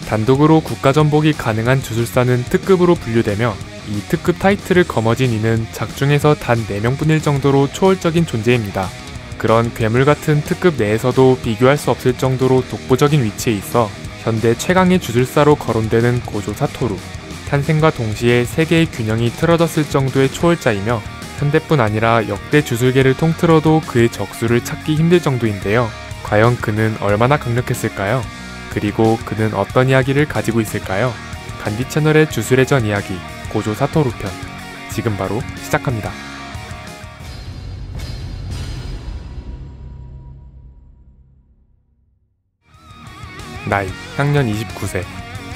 단독으로 국가전복이 가능한 주술사는 특급으로 분류되며 이 특급 타이틀을 거머쥔 이는 작중에서 단 4명뿐일 정도로 초월적인 존재입니다. 그런 괴물같은 특급 내에서도 비교할 수 없을 정도로 독보적인 위치에 있어 현대 최강의 주술사로 거론되는 고조 사토루. 탄생과 동시에 세계의 균형이 틀어졌을 정도의 초월자이며 현대뿐 아니라 역대 주술계를 통틀어도 그의 적수를 찾기 힘들 정도인데요. 과연 그는 얼마나 강력했을까요? 그리고 그는 어떤 이야기를 가지고 있을까요? 간디 채널의 주술의 전 이야기 고조 사토루 편 지금 바로 시작합니다. 나이 향년 29세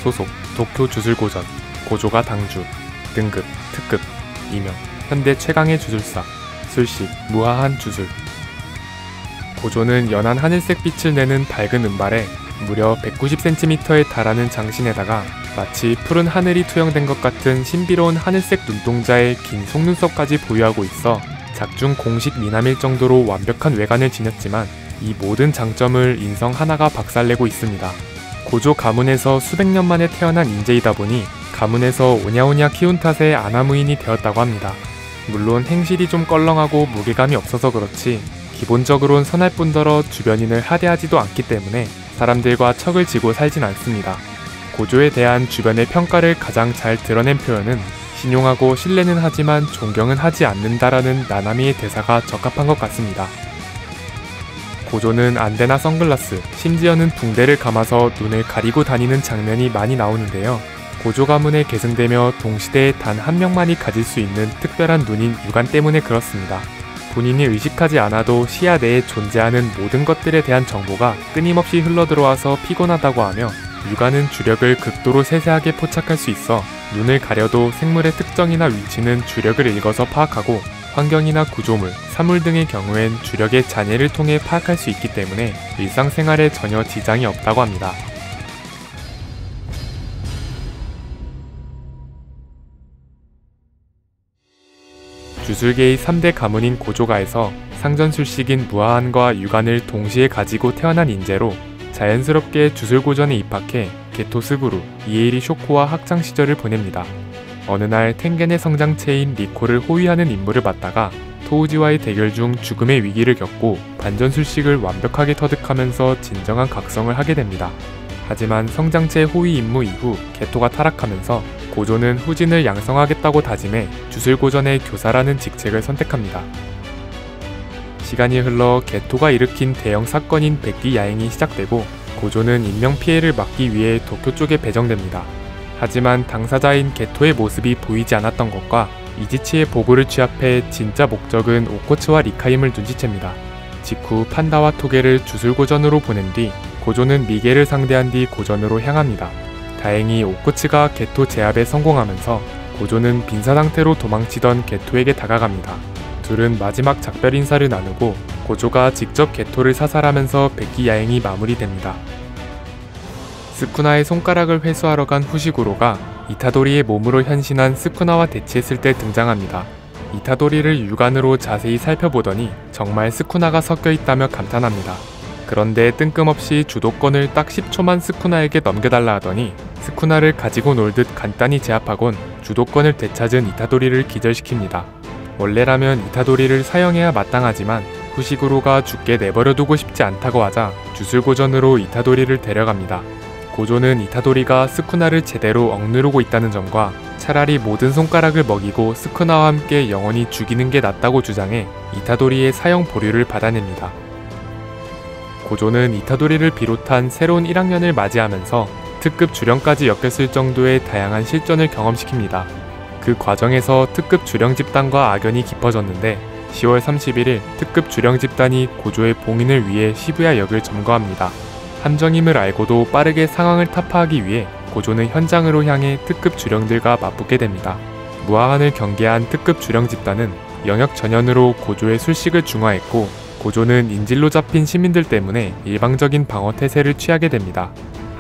소속 도쿄 주술고전 고조가 당주 등급 특급 이명 현대 최강의 주술사 술식 무하한 주술. 고조는 연한 하늘색 빛을 내는 밝은 은발에 무려 190cm에 달하는 장신에다가 마치 푸른 하늘이 투영된 것 같은 신비로운 하늘색 눈동자에 긴 속눈썹까지 보유하고 있어 작중 공식 미남일 정도로 완벽한 외관을 지녔지만 이 모든 장점을 인성 하나가 박살내고 있습니다. 고조 가문에서 수백 년 만에 태어난 인재이다 보니 가문에서 오냐오냐 키운 탓에 아나무인이 되었다고 합니다. 물론 행실이 좀 껄렁하고 무게감이 없어서 그렇지 기본적으론 선할 뿐더러 주변인을 하대하지도 않기 때문에 사람들과 척을 지고 살진 않습니다. 고조에 대한 주변의 평가를 가장 잘 드러낸 표현은 신용하고 신뢰는 하지만 존경은 하지 않는다라는 나나미의 대사가 적합한 것 같습니다. 고조는 안대나 선글라스, 심지어는 붕대를 감아서 눈을 가리고 다니는 장면이 많이 나오는데요. 고조 가문에 계승되며 동시대에 단 한 명만이 가질 수 있는 특별한 눈인 육안 때문에 그렇습니다. 본인이 의식하지 않아도 시야 내에 존재하는 모든 것들에 대한 정보가 끊임없이 흘러들어와서 피곤하다고 하며 육안은 주력을 극도로 세세하게 포착할 수 있어 눈을 가려도 생물의 특정이나 위치는 주력을 읽어서 파악하고 환경이나 구조물, 사물 등의 경우엔 주력의 잔해를 통해 파악할 수 있기 때문에 일상생활에 전혀 지장이 없다고 합니다. 주술계의 3대 가문인 고조가에서 상전술식인 무하한과 육안을 동시에 가지고 태어난 인재로 자연스럽게 주술고전에 입학해 게토 스구루, 이에이리 쇼코와 학창시절을 보냅니다. 어느 날 텐겐의 성장체인 리코를 호위하는 임무를 맡다가 토우지와의 대결 중 죽음의 위기를 겪고 반전술식을 완벽하게 터득하면서 진정한 각성을 하게 됩니다. 하지만 성장체 호위 임무 이후 게토가 타락하면서 고조는 후진을 양성하겠다고 다짐해 주술고전의 교사라는 직책을 선택합니다. 시간이 흘러 게토가 일으킨 대형 사건인 백기 야행이 시작되고 고조는 인명피해를 막기 위해 도쿄 쪽에 배정됩니다. 하지만 당사자인 게토의 모습이 보이지 않았던 것과 이지치의 보고를 취합해 진짜 목적은 오코츠와 리카임을 눈치챕니다. 직후 판다와 토게를 주술고전으로 보낸 뒤 고조는 미게를 상대한 뒤 고전으로 향합니다. 다행히 오코츠가 게토 제압에 성공하면서 고조는 빈사 상태로 도망치던 게토에게 다가갑니다. 둘은 마지막 작별 인사를 나누고 고조가 직접 게토를 사살하면서 백기 야행이 마무리됩니다. 스쿠나의 손가락을 회수하러 간 후시구로가 이타도리의 몸으로 현신한 스쿠나와 대치했을 때 등장합니다. 이타도리를 육안으로 자세히 살펴보더니 정말 스쿠나가 섞여 있다며 감탄합니다. 그런데 뜬금없이 주도권을 딱 10초만 스쿠나에게 넘겨달라 하더니 스쿠나를 가지고 놀듯 간단히 제압하곤 주도권을 되찾은 이타도리를 기절시킵니다. 원래라면 이타도리를 사형해야 마땅하지만 후시구로가 죽게 내버려두고 싶지 않다고 하자 주술고전으로 이타도리를 데려갑니다. 고조는 이타도리가 스쿠나를 제대로 억누르고 있다는 점과 차라리 모든 손가락을 먹이고 스쿠나와 함께 영원히 죽이는 게 낫다고 주장해 이타도리의 사형 보류를 받아냅니다. 고조는 이타도리를 비롯한 새로운 1학년을 맞이하면서 특급 주령까지 엮였을 정도의 다양한 실전을 경험시킵니다. 그 과정에서 특급 주령 집단과 악연이 깊어졌는데 10월 31일 특급 주령 집단이 고조의 봉인을 위해 시부야역을 점거합니다. 함정임을 알고도 빠르게 상황을 타파하기 위해 고조는 현장으로 향해 특급 주령들과 맞붙게 됩니다. 무하한을 경계한 특급 주령 집단은 영역 전연으로 고조의 술식을 중화했고 고조는 인질로 잡힌 시민들 때문에 일방적인 방어 태세를 취하게 됩니다.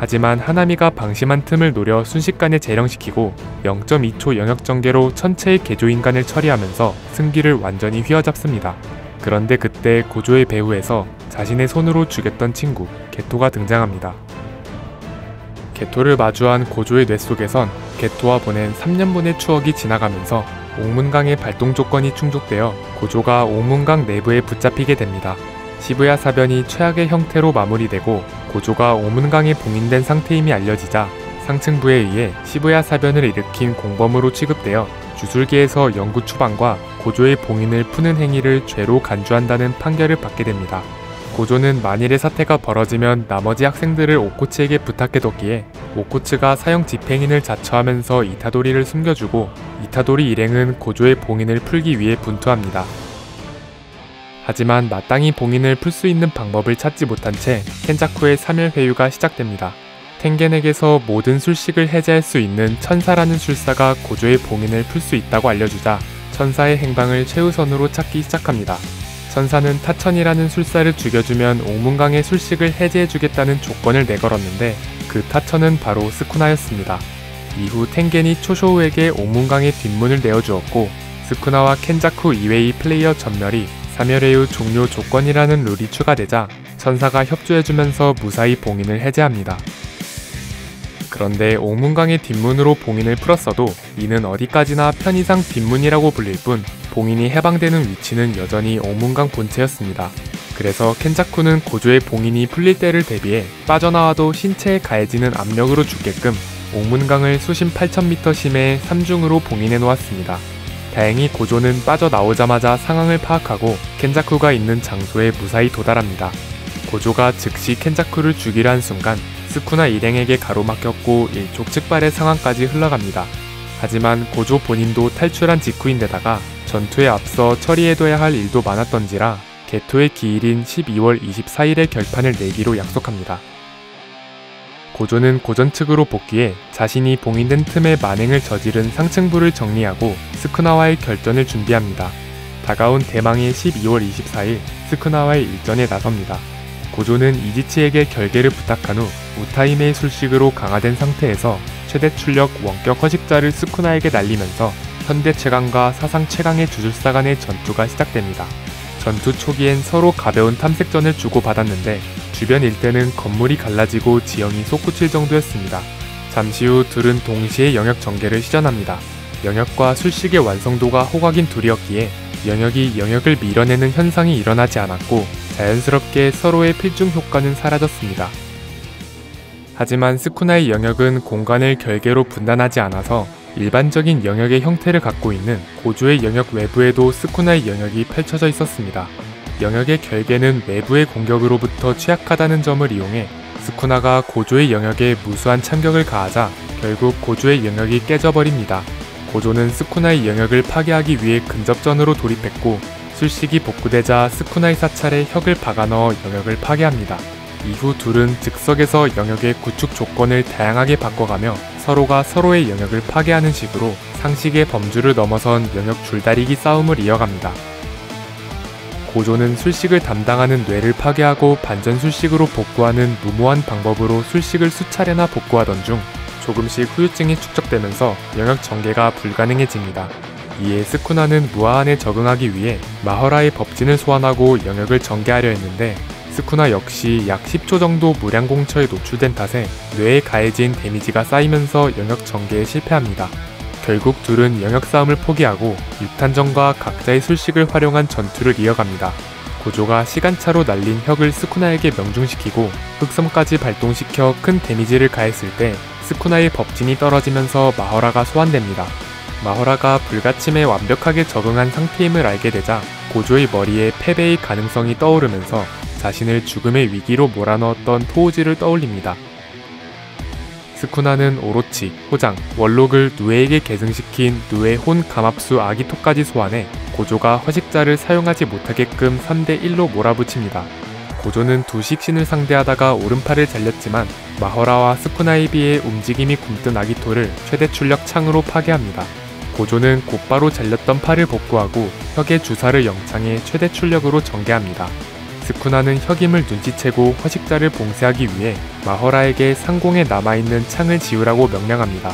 하지만 하나미가 방심한 틈을 노려 순식간에 재령시키고 0.2초 영역 전개로 천체의 개조인간을 처리하면서 승기를 완전히 휘어잡습니다. 그런데 그때 고조의 배후에서 자신의 손으로 죽였던 친구 게토가 등장합니다. 게토를 마주한 고조의 뇌 속에선 게토와 보낸 3년분의 추억이 지나가면서 옥문강의 발동 조건이 충족되어 고조가 옥문강 내부에 붙잡히게 됩니다. 시부야 사변이 최악의 형태로 마무리되고 고조가 옥문강에 봉인된 상태임이 알려지자 상층부에 의해 시부야 사변을 일으킨 공범으로 취급되어 주술계에서 영구 추방과 고조의 봉인을 푸는 행위를 죄로 간주한다는 판결을 받게 됩니다. 고조는 만일의 사태가 벌어지면 나머지 학생들을 오코츠에게 부탁해뒀기에 오코츠가 사형 집행인을 자처하면서 이타도리를 숨겨주고 이타도리 일행은 고조의 봉인을 풀기 위해 분투합니다. 하지만 마땅히 봉인을 풀 수 있는 방법을 찾지 못한 채 켄자쿠의 3일 회유가 시작됩니다. 텐겐에게서 모든 술식을 해제할 수 있는 천사라는 술사가 고조의 봉인을 풀 수 있다고 알려주자 천사의 행방을 최우선으로 찾기 시작합니다. 천사는 타천이라는 술사를 죽여주면 옥문강의 술식을 해제해주겠다는 조건을 내걸었는데 그 타천은 바로 스쿠나였습니다. 이후 텐겐이 초쇼우에게 옥문강의 뒷문을 내어주었고 스쿠나와 켄자쿠 이외의 플레이어 전멸이 사멸회유 종료 조건이라는 룰이 추가되자 천사가 협조해주면서 무사히 봉인을 해제합니다. 그런데 옥문강의 뒷문으로 봉인을 풀었어도 이는 어디까지나 편의상 뒷문이라고 불릴 뿐 봉인이 해방되는 위치는 여전히 옥문강 본체였습니다. 그래서 켄자쿠는 고조의 봉인이 풀릴 때를 대비해 빠져나와도 신체에 가해지는 압력으로 죽게끔 옥문강을 수심 8,000m 심해에 3중으로 봉인해 놓았습니다. 다행히 고조는 빠져나오자마자 상황을 파악하고 켄자쿠가 있는 장소에 무사히 도달합니다. 고조가 즉시 켄자쿠를 죽이려 한 순간 스쿠나 일행에게 가로막혔고 일촉즉발의 상황까지 흘러갑니다. 하지만 고조 본인도 탈출한 직후인데다가 전투에 앞서 처리해둬야 할 일도 많았던지라 게토의 기일인 12월 24일에 결판을 내기로 약속합니다. 고조는 고전 측으로 복귀해 자신이 봉인된 틈에 만행을 저지른 상층부를 정리하고 스쿠나와의 결전을 준비합니다. 다가온 대망의 12월 24일 스쿠나와의 일전에 나섭니다. 고조는 이지치에게 결계를 부탁한 후 우타이메의 술식으로 강화된 상태에서 최대 출력 원격 허식자를 스쿠나에게 날리면서 현대 최강과 사상 최강의 주술사 간의 전투가 시작됩니다. 전투 초기엔 서로 가벼운 탐색전을 주고받았는데 주변 일대는 건물이 갈라지고 지형이 솟구칠 정도였습니다. 잠시 후 둘은 동시에 영역 전개를 시전합니다. 영역과 술식의 완성도가 호각인 둘이었기에 영역이 영역을 밀어내는 현상이 일어나지 않았고 자연스럽게 서로의 필중 효과는 사라졌습니다. 하지만 스쿠나의 영역은 공간을 결계로 분단하지 않아서 일반적인 영역의 형태를 갖고 있는 고조의 영역 외부에도 스쿠나의 영역이 펼쳐져 있었습니다. 영역의 결계는 외부의 공격으로부터 취약하다는 점을 이용해 스쿠나가 고조의 영역에 무수한 참격을 가하자 결국 고조의 영역이 깨져버립니다. 고조는 스쿠나의 영역을 파괴하기 위해 근접전으로 돌입했고 술식이 복구되자 스쿠나의 사찰에 혁을 박아넣어 영역을 파괴합니다. 이후 둘은 즉석에서 영역의 구축 조건을 다양하게 바꿔가며 서로가 서로의 영역을 파괴하는 식으로 상식의 범주를 넘어선 영역 줄다리기 싸움을 이어갑니다. 고조는 술식을 담당하는 뇌를 파괴하고 반전 술식으로 복구하는 무모한 방법으로 술식을 수차례나 복구하던 중 조금씩 후유증이 축적되면서 영역 전개가 불가능해집니다. 이에 스쿠나는 무아한에 적응하기 위해 마허라의 법진을 소환하고 영역을 전개하려 했는데 스쿠나 역시 약 10초 정도 무량 공처에 노출된 탓에 뇌에 가해진 데미지가 쌓이면서 영역 전개에 실패합니다. 결국 둘은 영역 싸움을 포기하고 육탄전과 각자의 술식을 활용한 전투를 이어갑니다. 고조가 시간차로 날린 혁을 스쿠나에게 명중시키고 흑섬까지 발동시켜 큰 데미지를 가했을 때 스쿠나의 법진이 떨어지면서 마허라가 소환됩니다. 마허라가 불가침에 완벽하게 적응한 상태임을 알게 되자 고조의 머리에 패배의 가능성이 떠오르면서 자신을 죽음의 위기로 몰아넣었던 토우지를 떠올립니다. 스쿠나는 오로치, 호장, 월록을 누에에게 계승시킨 누에 혼 감압수 아기토까지 소환해 고조가 허식자를 사용하지 못하게끔 3대1로 몰아붙입니다. 고조는 두 식신을 상대하다가 오른팔을 잘렸지만 마허라와 스쿠나에 비해 움직임이 굼뜬 아기토를 최대 출력 창으로 파괴합니다. 고조는 곧바로 잘렸던 팔을 복구하고 혁의 주사를 영창해 최대 출력으로 전개합니다. 스쿠나는 혁임을 눈치채고 허식자를 봉쇄하기 위해 마허라에게 상공에 남아있는 창을 지우라고 명령합니다.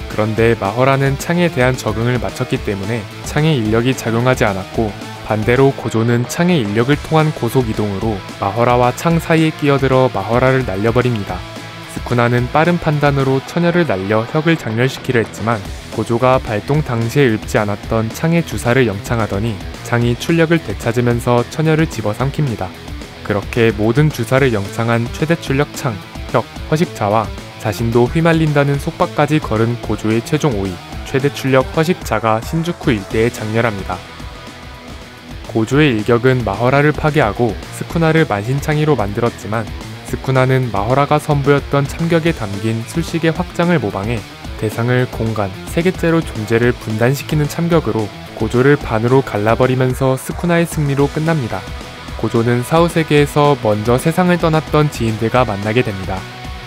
그런데 마허라는 창에 대한 적응을 마쳤기 때문에 창의 인력이 작용하지 않았고, 반대로 고조는 창의 인력을 통한 고속 이동으로 마허라와 창 사이에 끼어들어 마허라를 날려버립니다. 스쿠나는 빠른 판단으로 처녀를 날려 혁을 장렬시키려 했지만 고조가 발동 당시에 읊지 않았던 창의 주사를 영창하더니 창이 출력을 되찾으면서 처녀를 집어삼킵니다. 그렇게 모든 주사를 영창한 최대 출력 창, 혁, 허식자와 자신도 휘말린다는 속박까지 걸은 고조의 최종 5위, 최대 출력 허식자가 신주쿠 일대에 장렬합니다. 고조의 일격은 마허라를 파괴하고 스쿠나를 만신창이로 만들었지만, 스쿠나는 마허라가 선보였던 참격에 담긴 술식의 확장을 모방해 대상을 공간, 세계째로 존재를 분단시키는 참격으로 고조를 반으로 갈라버리면서 스쿠나의 승리로 끝납니다. 고조는 사후세계에서 먼저 세상을 떠났던 지인들과 만나게 됩니다.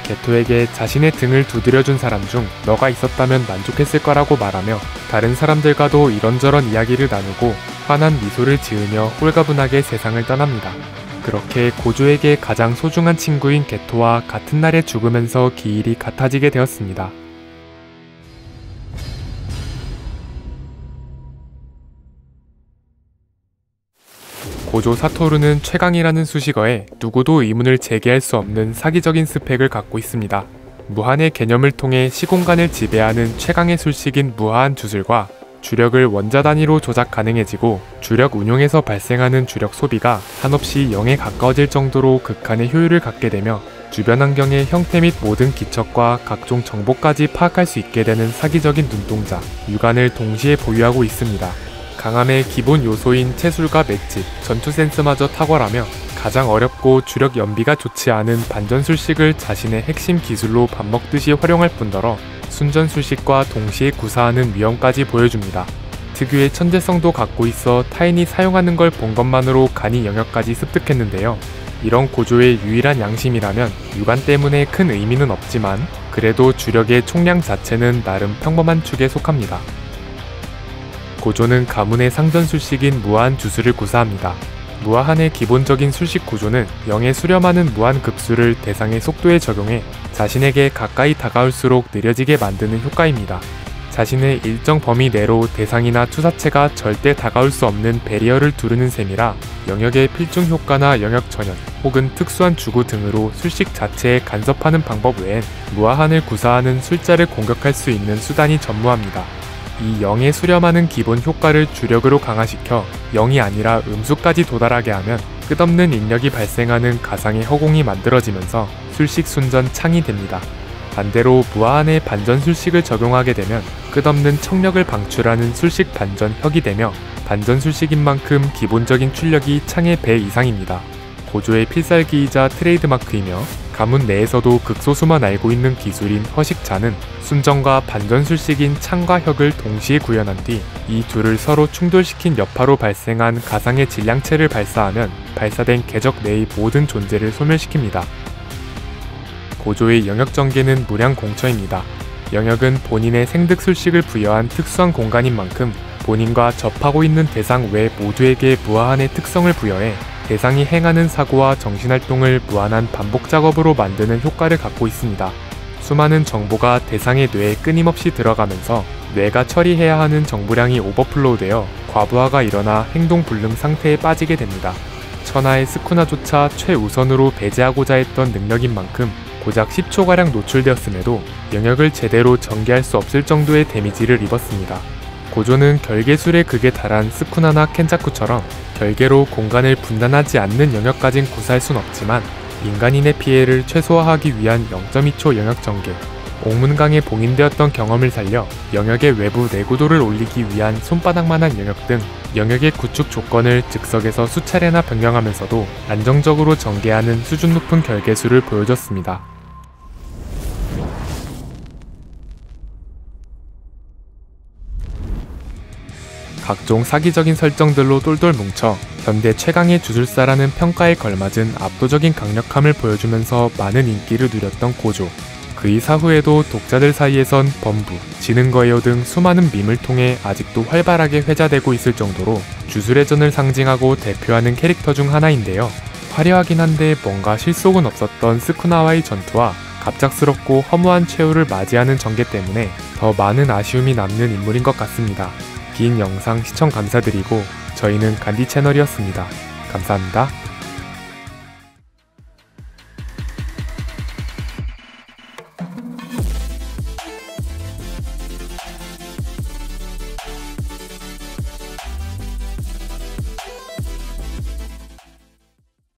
게토에게 자신의 등을 두드려준 사람 중 너가 있었다면 만족했을 거라고 말하며 다른 사람들과도 이런저런 이야기를 나누고 환한 미소를 지으며 홀가분하게 세상을 떠납니다. 그렇게 고조에게 가장 소중한 친구인 게토와 같은 날에 죽으면서 기일이 같아지게 되었습니다. 고조 사토루는 최강이라는 수식어에 누구도 의문을 제기할 수 없는 사기적인 스펙을 갖고 있습니다. 무한의 개념을 통해 시공간을 지배하는 최강의 술식인 무한 주술과 주력을 원자 단위로 조작 가능해지고, 주력 운용에서 발생하는 주력 소비가 한없이 0에 가까워질 정도로 극한의 효율을 갖게 되며 주변 환경의 형태 및 모든 기척과 각종 정보까지 파악할 수 있게 되는 사기적인 눈동자, 육안을 동시에 보유하고 있습니다. 강함의 기본 요소인 체술과 맷집, 전투 센스마저 탁월하며 가장 어렵고 주력 연비가 좋지 않은 반전술식을 자신의 핵심 기술로 밥 먹듯이 활용할 뿐더러 순전술식과 동시에 구사하는 위험까지 보여줍니다. 특유의 천재성도 갖고 있어 타인이 사용하는 걸 본 것만으로 간이 영역까지 습득했는데요. 이런 고조의 유일한 양심이라면 육안 때문에 큰 의미는 없지만 그래도 주력의 총량 자체는 나름 평범한 축에 속합니다. 고조는 가문의 상전술식인 무한 주술을 구사합니다. 무아한의 기본적인 술식 구조는 0에 수렴하는 무한 급수를 대상의 속도에 적용해 자신에게 가까이 다가올수록 느려지게 만드는 효과입니다. 자신의 일정 범위 내로 대상이나 투사체가 절대 다가올 수 없는 배리어를 두르는 셈이라 영역의 필중 효과나 영역 전연 혹은 특수한 주구 등으로 술식 자체에 간섭하는 방법 외엔 무아한을 구사하는 술자를 공격할 수 있는 수단이 전무합니다. 이 0에 수렴하는 기본 효과를 주력으로 강화시켜 0이 아니라 음수까지 도달하게 하면 끝없는 인력이 발생하는 가상의 허공이 만들어지면서 술식 순전 창이 됩니다. 반대로 무아한의 반전 술식을 적용하게 되면 끝없는 청력을 방출하는 술식 반전 혁이 되며 반전 술식인 만큼 기본적인 출력이 창의 배 이상입니다. 고조의 필살기이자 트레이드마크이며 가문 내에서도 극소수만 알고 있는 기술인 허식자는 순전과 반전술식인 창과 혁을 동시에 구현한 뒤 이 둘을 서로 충돌시킨 여파로 발생한 가상의 질량체를 발사하면 발사된 궤적 내의 모든 존재를 소멸시킵니다. 고조의 영역 전개는 무량공처입니다. 영역은 본인의 생득술식을 부여한 특수한 공간인 만큼 본인과 접하고 있는 대상 외 모두에게 무아한의 특성을 부여해 대상이 행하는 사고와 정신활동을 무한한 반복 작업으로 만드는 효과를 갖고 있습니다. 수많은 정보가 대상의 뇌에 끊임없이 들어가면서 뇌가 처리해야 하는 정보량이 오버플로우되어 과부하가 일어나 행동 불능 상태에 빠지게 됩니다. 천하의 스쿠나조차 최우선으로 배제하고자 했던 능력인 만큼 고작 10초가량 노출되었음에도 영역을 제대로 전개할 수 없을 정도의 데미지를 입었습니다. 고조는 결계술의 극에 달한 스쿠나나 켄자쿠처럼 결계로 공간을 분단하지 않는 영역까진 구사할 순 없지만 인간인의 피해를 최소화하기 위한 0.2초 영역 전개, 옥문강에 봉인되었던 경험을 살려 영역의 외부 내구도를 올리기 위한 손바닥만한 영역 등 영역의 구축 조건을 즉석에서 수차례나 변경하면서도 안정적으로 전개하는 수준 높은 결계술을 보여줬습니다. 각종 사기적인 설정들로 똘똘 뭉쳐 현대 최강의 주술사라는 평가에 걸맞은 압도적인 강력함을 보여주면서 많은 인기를 누렸던 고조. 그 이사후에도 독자들 사이에선 범부, 지는 거예요 등 수많은 밈을 통해 아직도 활발하게 회자되고 있을 정도로 주술의 전을 상징하고 대표하는 캐릭터 중 하나인데요. 화려하긴 한데 뭔가 실속은 없었던 스쿠나와의 전투와 갑작스럽고 허무한 최후를 맞이하는 전개 때문에 더 많은 아쉬움이 남는 인물인 것 같습니다. 긴 영상 시청 감사드리고 저희는 간디 채널이었습니다. 감사합니다.